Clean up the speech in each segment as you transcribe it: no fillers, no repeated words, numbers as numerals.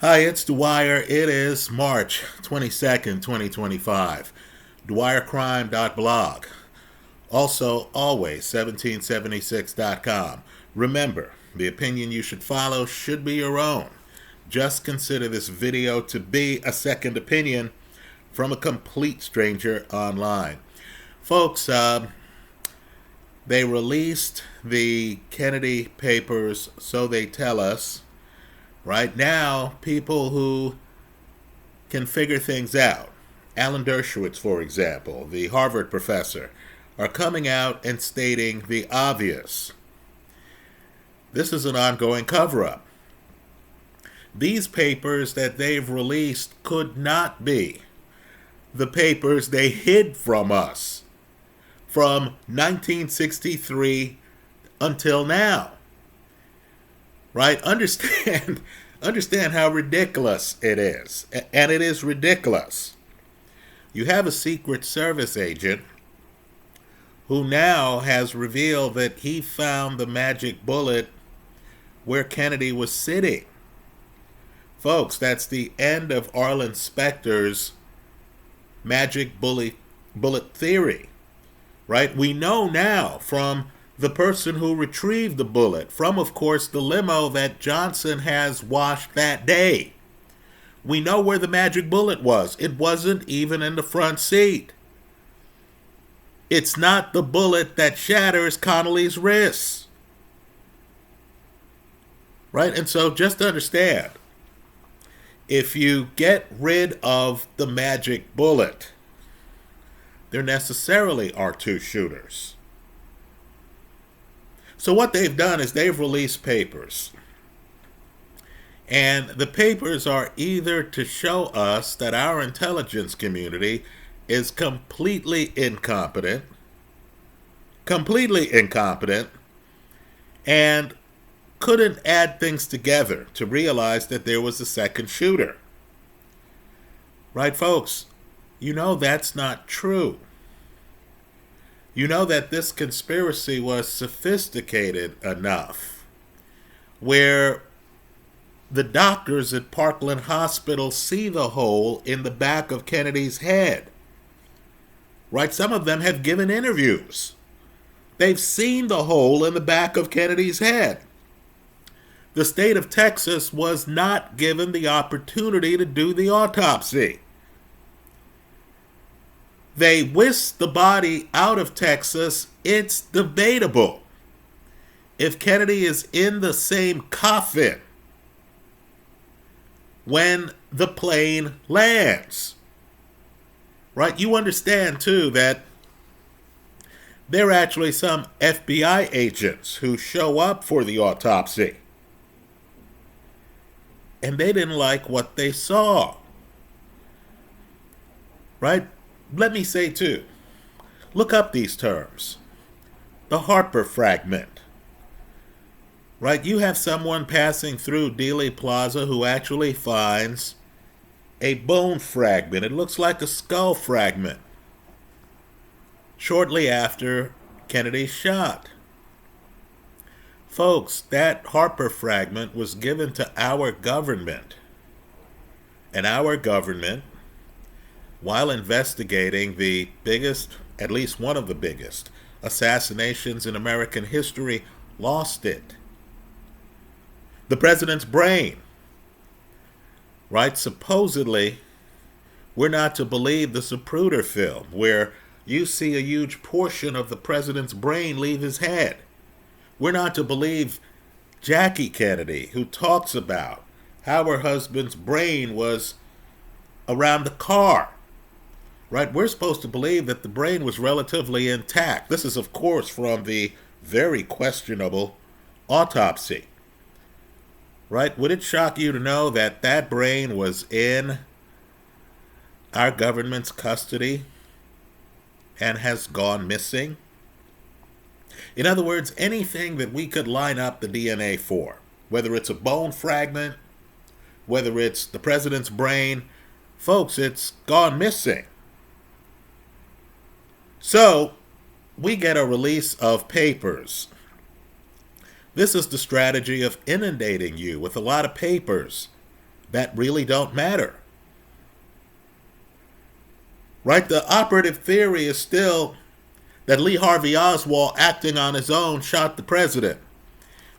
Hi, it's Dwyer. It is March 22nd, 2025. Dwyercrime.blog. Also, always 1776.com. Remember, the opinion you should follow should be your own. Just consider this video to be a second opinion from a complete stranger online. Folks, they released the Kennedy papers, so they tell us. Right now, people who can figure things out, Alan Dershowitz, for example, the Harvard professor, are coming out and stating the obvious. This is an ongoing cover-up. These papers that they've released could not be the papers they hid from us from 1963 until now. Right? Understand how ridiculous it is. And it is ridiculous. You have a Secret Service agent who now has revealed that he found the magic bullet where Kennedy was sitting. Folks, that's the end of Arlen Specter's magic bullet theory. Right? We know now from the person who retrieved the bullet, from, of course, the limo that Johnson has washed that day. We know where the magic bullet was. It wasn't even in the front seat. It's not the bullet that shatters Connally's wrists. Right? And so just understand, if you get rid of the magic bullet, there necessarily are two shooters. So what they've done is they've released papers. And the papers are either to show us that our intelligence community is completely incompetent, and couldn't add things together to realize that there was a second shooter. Right, folks? You know that's not true. You know that this conspiracy was sophisticated enough where the doctors at Parkland Hospital see the hole in the back of Kennedy's head. Right? Some of them have given interviews. They've seen the hole in the back of Kennedy's head. The state of Texas was not given the opportunity to do the autopsy. They whisked the body out of Texas. It's debatable if Kennedy is in the same coffin when the plane lands. Right? You understand, too, that there are actually some FBI agents who show up for the autopsy. And they didn't like what they saw. Right? Let me say, too, look up these terms. The Harper fragment. Right? You have someone passing through Dealey Plaza who actually finds a bone fragment. It looks like a skull fragment. Shortly after Kennedy's shot. Folks, that Harper fragment was given to our government. And our government, while investigating the biggest, at least one of the biggest, assassinations in American history, lost it. The president's brain. Right? Supposedly, we're not to believe the Zapruder film, where you see a huge portion of the president's brain leave his head. We're not to believe Jackie Kennedy, who talks about how her husband's brain was around the car. Right? We're supposed to believe that the brain was relatively intact. This is, of course, from the very questionable autopsy. Right? Would it shock you to know that that brain was in our government's custody and has gone missing? In other words, anything that we could line up the DNA for, whether it's a bone fragment, whether it's the president's brain, folks, it's gone missing. So, we get a release of papers. This is the strategy of inundating you with a lot of papers that really don't matter. Right? The operative theory is still that Lee Harvey Oswald, acting on his own, shot the president.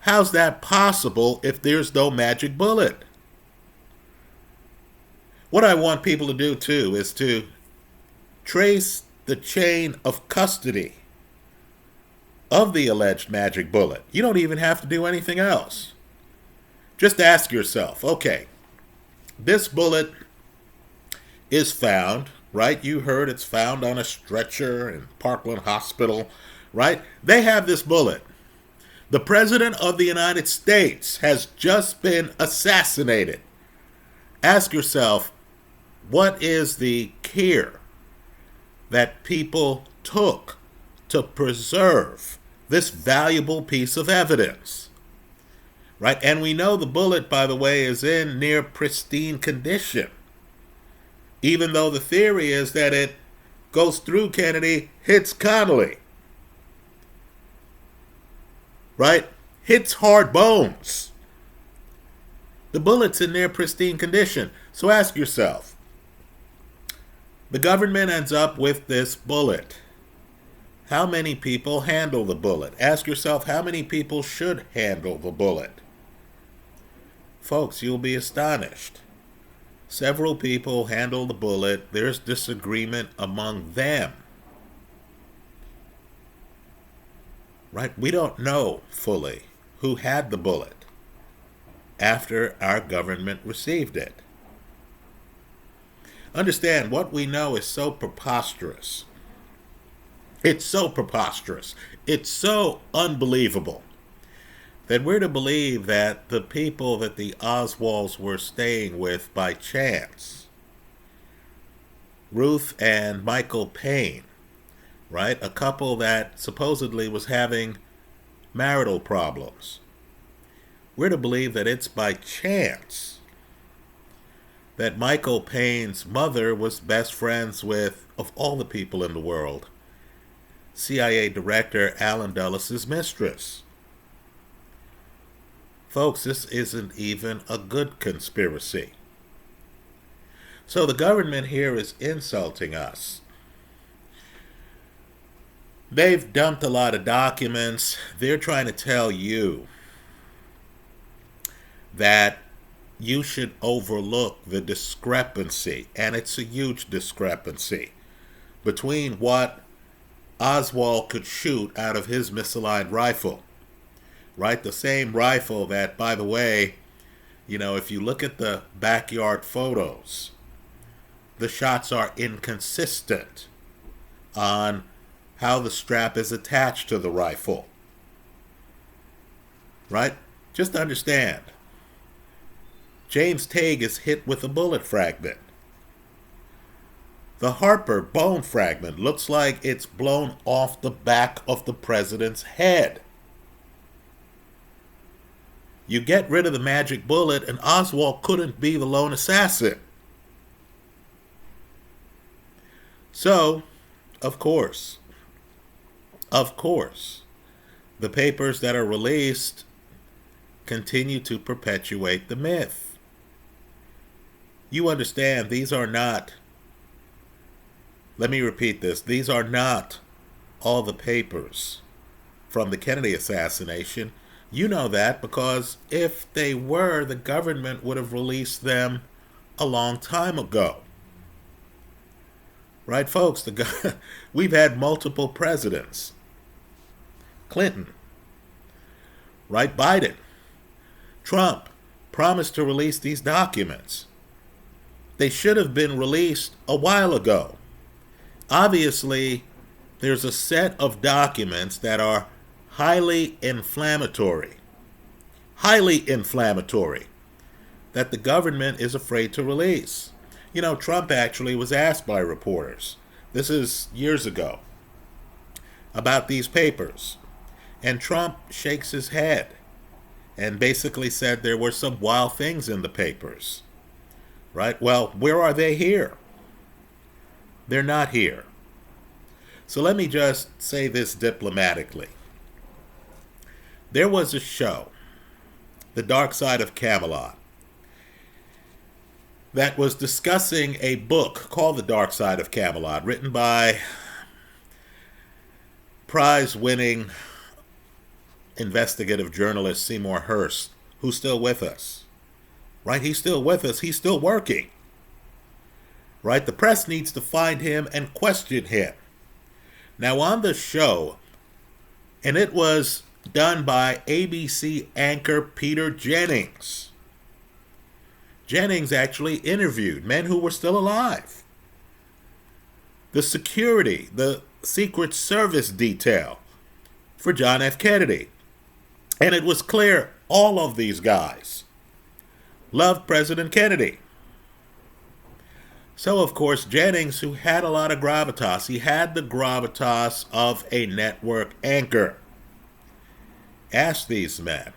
How's that possible if there's no magic bullet? What I want people to do, too, is to trace the chain of custody of the alleged magic bullet. You don't even have to do anything else. Just ask yourself, okay, this bullet is found, right? You heard it's found on a stretcher in Parkland Hospital, right? They have this bullet. The President of the United States has just been assassinated. Ask yourself, what is the care that people took to preserve this valuable piece of evidence? Right? And we know the bullet, by the way, is in near pristine condition. Even though the theory is that it goes through Kennedy, hits Connally. Right? Hits hard bones. The bullet's in near pristine condition. So ask yourself, the government ends up with this bullet. How many people handle the bullet? Ask yourself, how many people should handle the bullet? Folks, you'll be astonished. Several people handle the bullet. There's disagreement among them. Right? We don't know fully who had the bullet after our government received it. Understand, what we know is so preposterous. It's so preposterous. It's so unbelievable that we're to believe that the people that the Oswalds were staying with by chance, Ruth and Michael Payne, right? A couple that supposedly was having marital problems. We're to believe that it's by chance that Michael Payne's mother was best friends with, of all the people in the world, CIA Director Allen Dulles' mistress. Folks, this isn't even a good conspiracy. So the government here is insulting us. They've dumped a lot of documents. They're trying to tell you that you should overlook the discrepancy, and it's a huge discrepancy, between what Oswald could shoot out of his misaligned rifle. Right? The same rifle that, by the way, if you look at the backyard photos, the shots are inconsistent on how the strap is attached to the rifle. Right? Just understand, James Tague is hit with a bullet fragment. The Harper bone fragment looks like it's blown off the back of the president's head. You get rid of the magic bullet, and Oswald couldn't be the lone assassin. So, of course, the papers that are released continue to perpetuate the myth. You understand, these are not, let me repeat this, these are not all the papers from the Kennedy assassination. You know that because if they were, the government would have released them a long time ago. Right, folks? We've had multiple presidents. Clinton. Right, Biden. Trump promised to release these documents. They should have been released a while ago. Obviously, there's a set of documents that are highly inflammatory, that the government is afraid to release. Trump actually was asked by reporters, this is years ago, about these papers. And Trump shakes his head and basically said there were some wild things in the papers. Right? Well, where are they here? They're not here. So let me just say this diplomatically. There was a show, The Dark Side of Camelot. that was discussing a book called The Dark Side of Camelot, written by prize-winning investigative journalist Seymour Hersh, who's still with us. Right? He's still with us. He's still working. Right? The press needs to find him and question him. Now, on the show, and it was done by ABC anchor Peter Jennings. Jennings actually interviewed men who were still alive. The security, the Secret Service detail for John F. Kennedy. And it was clear all of these guys loved President Kennedy. So, of course, Jennings, who had a lot of gravitas, he had the gravitas of a network anchor, asked these men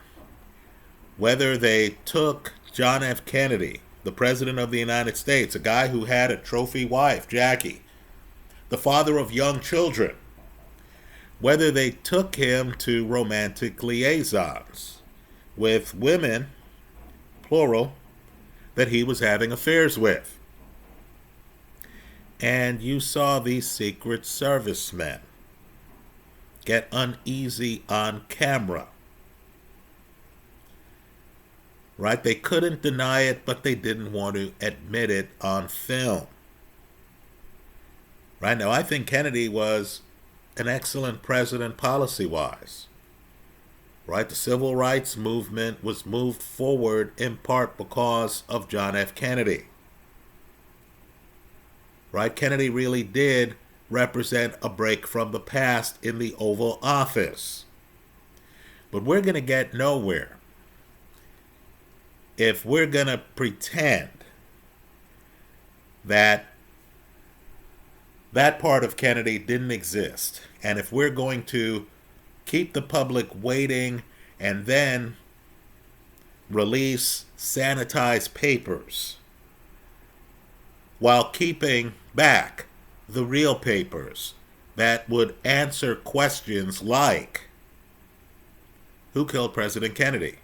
whether they took John F. Kennedy, the President of the United States, a guy who had a trophy wife, Jackie, the father of young children, whether they took him to romantic liaisons with women, plural, that he was having affairs with. And you saw these Secret Service men get uneasy on camera. Right? They couldn't deny it, but they didn't want to admit it on film. Right? Now, I think Kennedy was an excellent president policy-wise. Right? The civil rights movement was moved forward in part because of John F. Kennedy. Right? Kennedy really did represent a break from the past in the Oval Office. But we're going to get nowhere if we're going to pretend that that part of Kennedy didn't exist. And if we're going to keep the public waiting and then release sanitized papers while keeping back the real papers that would answer questions like, who killed President Kennedy?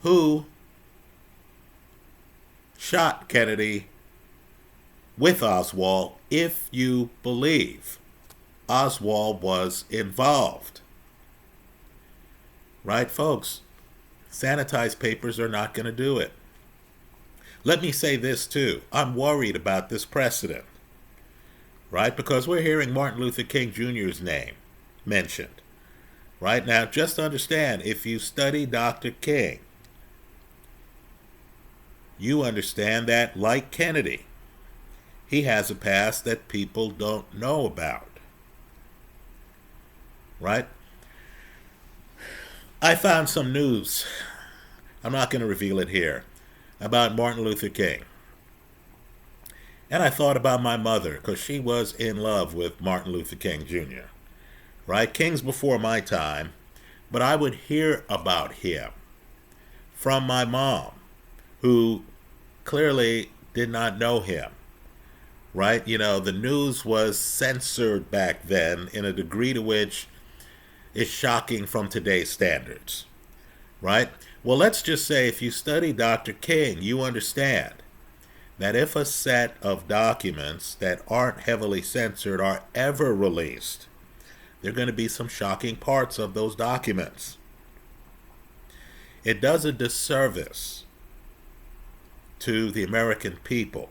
Who shot Kennedy with Oswald, if you believe Oswald was involved? Right, folks? Sanitized papers are not going to do it. Let me say this, too. I'm worried about this precedent. Right? Because we're hearing Martin Luther King Jr.'s name mentioned. Right? Now, just understand, if you study Dr. King, you understand that, like Kennedy, he has a past that people don't know about. Right? I found some news, I'm not going to reveal it here, about Martin Luther King. And I thought about my mother, because she was in love with Martin Luther King Jr. Right? King's before my time, but I would hear about him from my mom, who clearly did not know him. Right? You know, the news was censored back then in a degree to which is shocking from today's standards. Right? Well, let's just say if you study Dr. King, you understand that if a set of documents that aren't heavily censored are ever released, there are going to be some shocking parts of those documents. It does a disservice to the American people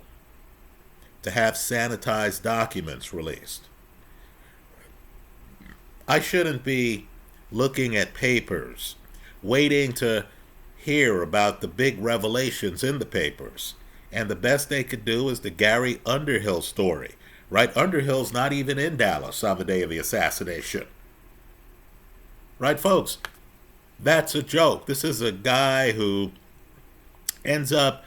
to have sanitized documents released. I shouldn't be looking at papers, waiting to hear about the big revelations in the papers. And the best they could do is the Gary Underhill story. Right? Underhill's not even in Dallas on the day of the assassination. Right, folks? That's a joke. This is a guy who ends up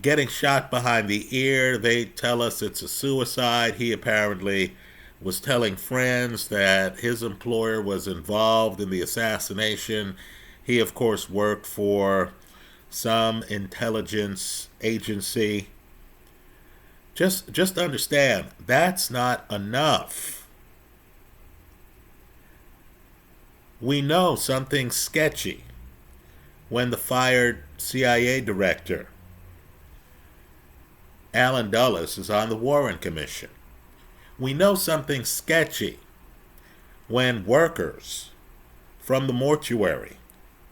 getting shot behind the ear. They tell us it's a suicide. He apparently was telling friends that his employer was involved in the assassination. He, of course, worked for some intelligence agency. Just understand, that's not enough. We know something's sketchy when the fired CIA director Alan Dulles is on the Warren Commission. We know something's sketchy when workers from the mortuary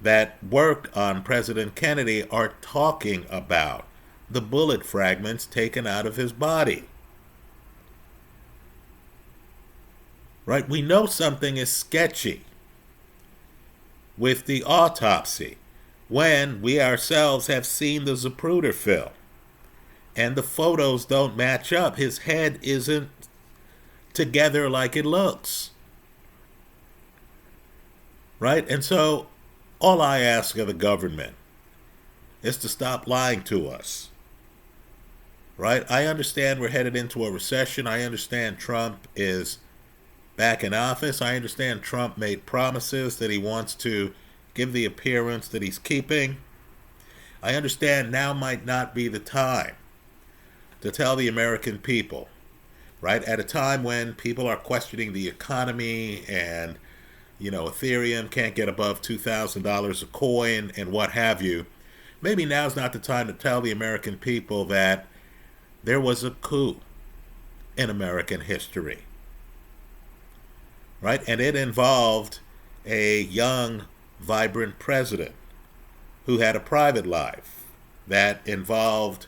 that worked on President Kennedy are talking about the bullet fragments taken out of his body. Right? We know something is sketchy with the autopsy when we ourselves have seen the Zapruder film and the photos don't match up. His head isn't together like it looks. Right? And so all I ask of the government is to stop lying to us. Right? I understand we're headed into a recession. I understand Trump is back in office. I understand Trump made promises that he wants to give the appearance that he's keeping. I understand now might not be the time to tell the American people, right? At a time when people are questioning the economy and, Ethereum can't get above $2,000 a coin and what have you, maybe now's not the time to tell the American people that there was a coup in American history. Right? And it involved a young, vibrant president who had a private life that involved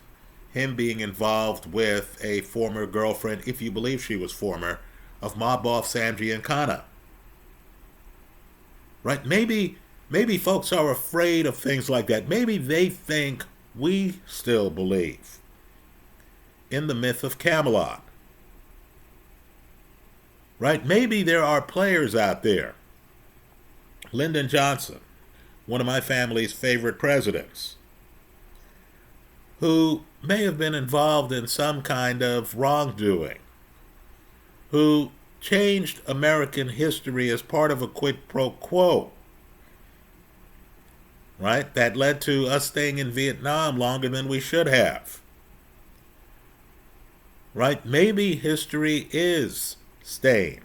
him being involved with a former girlfriend, if you believe she was former, of mob boss Sam Giancana. Right? Maybe folks are afraid of things like that. Maybe they think we still believe in the myth of Camelot. Right? Maybe there are players out there. Lyndon Johnson, one of my family's favorite presidents, who may have been involved in some kind of wrongdoing, who changed American history as part of a quid pro quo, right? That led to us staying in Vietnam longer than we should have. Right? Maybe history is stained.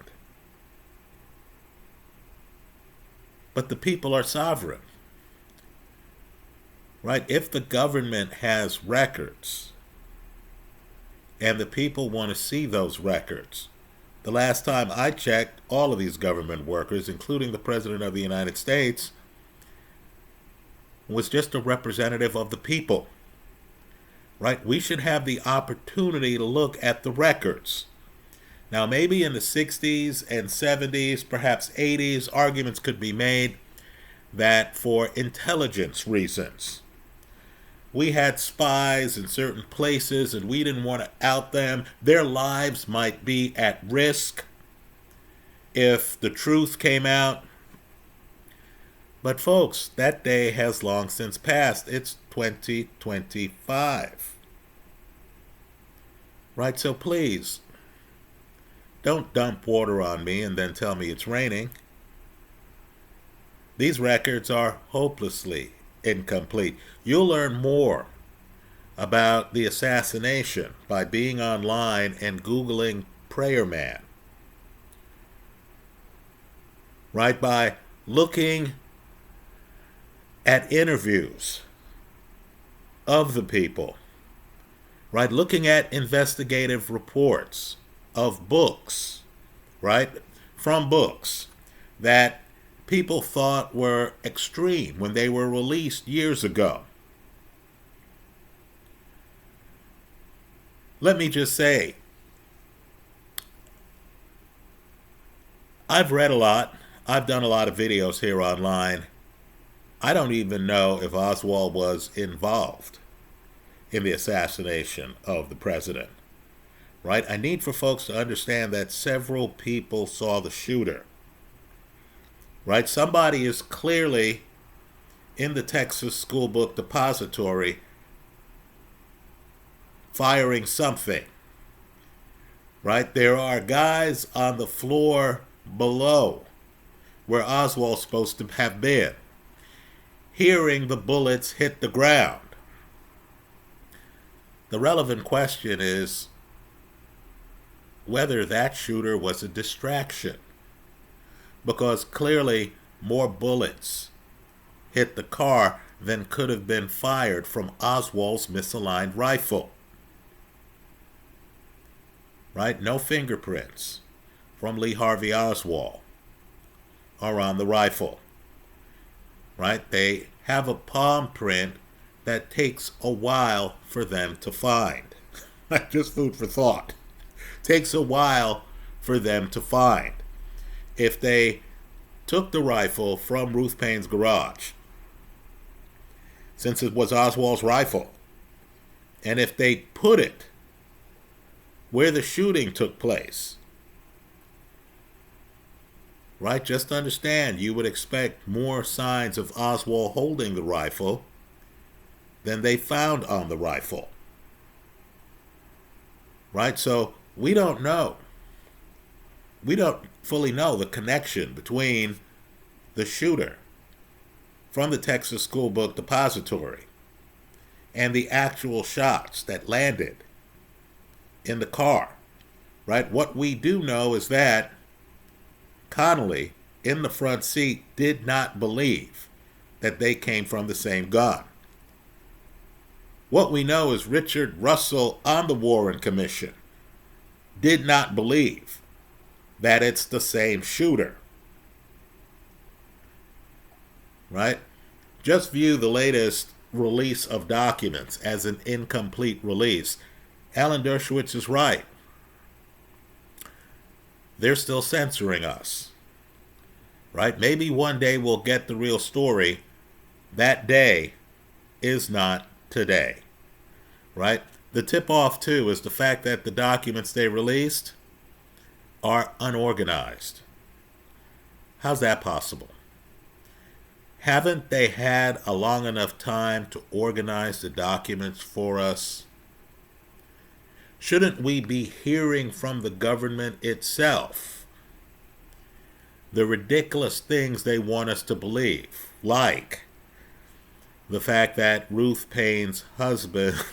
But the people are sovereign. Right? If the government has records and the people want to see those records, the last time I checked, all of these government workers, including the President of the United States, was just a representative of the people. Right? We should have the opportunity to look at the records. Now, maybe in the 60s and 70s, perhaps 80s, arguments could be made that for intelligence reasons, we had spies in certain places and we didn't want to out them. Their lives might be at risk if the truth came out. But folks, that day has long since passed. It's 2025. Right? So please, don't dump water on me and then tell me it's raining. These records are hopelessly incomplete. You'll learn more about the assassination by being online and Googling Prayer Man. Right? By looking at interviews of the people. Right? Looking at investigative reports of books, right? From books that people thought were extreme when they were released years ago. Let me just say, I've read a lot. I've done a lot of videos here online. I don't even know if Oswald was involved in the assassination of the president. Right? I need for folks to understand that several people saw the shooter. Right? Somebody is clearly in the Texas School Book Depository firing something. Right? There are guys on the floor below where Oswald's supposed to have been, hearing the bullets hit the ground. The relevant question is whether that shooter was a distraction, because clearly more bullets hit the car than could have been fired from Oswald's misaligned rifle. right? No fingerprints from Lee Harvey Oswald are on the rifle, right? They have a palm print that takes a while for them to find. Just food for thought. Takes a while for them to find. If they took the rifle from Ruth Payne's garage, since it was Oswald's rifle, and if they put it where the shooting took place, right, just understand, you would expect more signs of Oswald holding the rifle than they found on the rifle. Right? So we don't know. We don't fully know the connection between the shooter from the Texas School Book Depository and the actual shots that landed in the car. Right? What we do know is that Connolly, in the front seat, did not believe that they came from the same gun. What we know is Richard Russell on the Warren Commission did not believe that it's the same shooter. Right? Just view the latest release of documents as an incomplete release. Alan Dershowitz is right. They're still censoring us. Right? Maybe one day we'll get the real story. That day is not today. Right? The tip-off, too, is the fact that the documents they released are unorganized. How's that possible? Haven't they had a long enough time to organize the documents for us? Shouldn't we be hearing from the government itself the ridiculous things they want us to believe, like the fact that Ruth Payne's husband's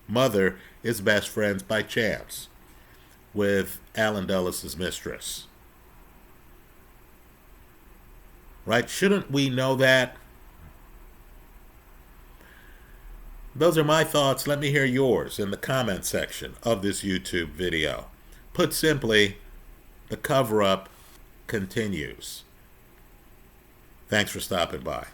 mother is best friends by chance with Alan Dulles' mistress? Right? Shouldn't we know that? Those are my thoughts. Let me hear yours in the comment section of this YouTube video. Put simply, the cover-up continues. Thanks for stopping by.